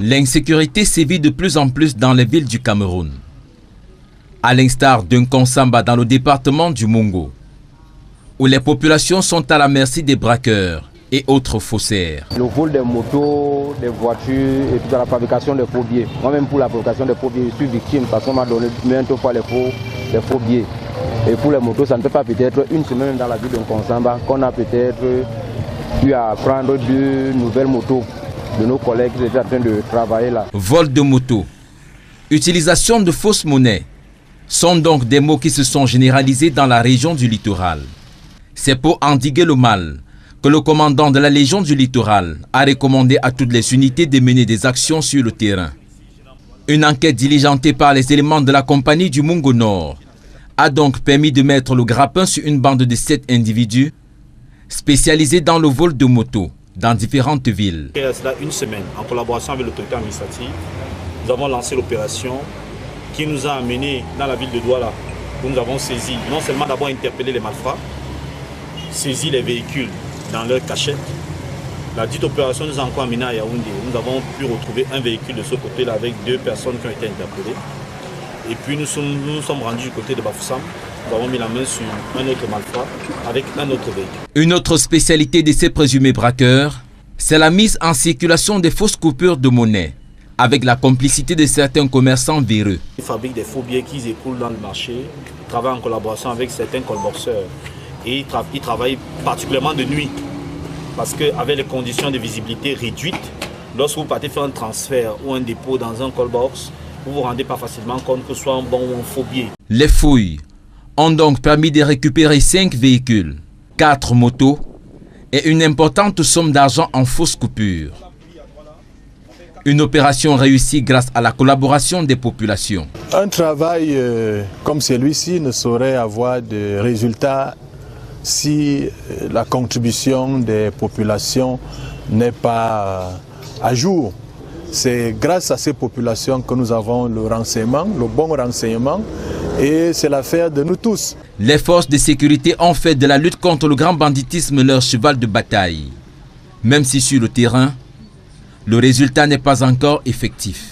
L'insécurité sévit de plus en plus dans les villes du Cameroun. À l'instar d'un Konsamba dans le département du Mungo, où les populations sont à la merci des braqueurs et autres faussaires. Le vol des motos, des voitures et toute la fabrication des faux billets. Moi-même pour la fabrication des faux billets, je suis victime parce qu'on m'a donné maintes fois les faux billets. Et pour les motos, ça ne peut pas peut-être une semaine dans la ville de Konsamba qu'on a peut-être eu à prendre 2 nouvelles motos de nos collègues qui étaient en train de travailler là. Vol de moto, utilisation de fausses monnaies sont donc des mots qui se sont généralisés dans la région du littoral. C'est pour endiguer le mal que le commandant de la Légion du littoral a recommandé à toutes les unités de mener des actions sur le terrain. Une enquête diligentée par les éléments de la compagnie du Mungo Nord a donc permis de mettre le grappin sur une bande de 7 individus spécialisés dans le vol de motos dans différentes villes. Il y a cela une semaine, en collaboration avec l'autorité administrative, nous avons lancé l'opération qui nous a amenés dans la ville de Douala, où nous avons saisi, non seulement d'abord interpellé les malfrats, saisi les véhicules dans leur cachette. La dite opération nous a encore amenés à Yaoundé. Nous avons pu retrouver un véhicule de ce côté-là avec 2 personnes qui ont été interpellées. Et puis nous sommes rendus du côté de Bafoussam. Nous avons mis la main sur un autre malfrat avec un autre véhicule. Une autre spécialité de ces présumés braqueurs, c'est la mise en circulation des fausses coupures de monnaie, avec la complicité de certains commerçants véreux. Ils fabriquent des faux billets qu'ils écoulent dans le marché, ils travaillent en collaboration avec certains colboxeurs. Et ils travaillent particulièrement de nuit, parce qu'avec les conditions de visibilité réduites, lorsque vous partez faire un transfert ou un dépôt dans un callbox, vous ne vous rendez pas facilement compte que ce soit un bon ou un faux billet. Les fouilles ont donc permis de récupérer 5 véhicules, 4 motos et une importante somme d'argent en fausses coupures. Une opération réussie grâce à la collaboration des populations. Un travail comme celui-ci ne saurait avoir de résultats si la contribution des populations n'est pas à jour. C'est grâce à ces populations que nous avons le renseignement, le bon renseignement, et c'est l'affaire de nous tous. Les forces de sécurité ont fait de la lutte contre le grand banditisme leur cheval de bataille. Même si sur le terrain, le résultat n'est pas encore effectif.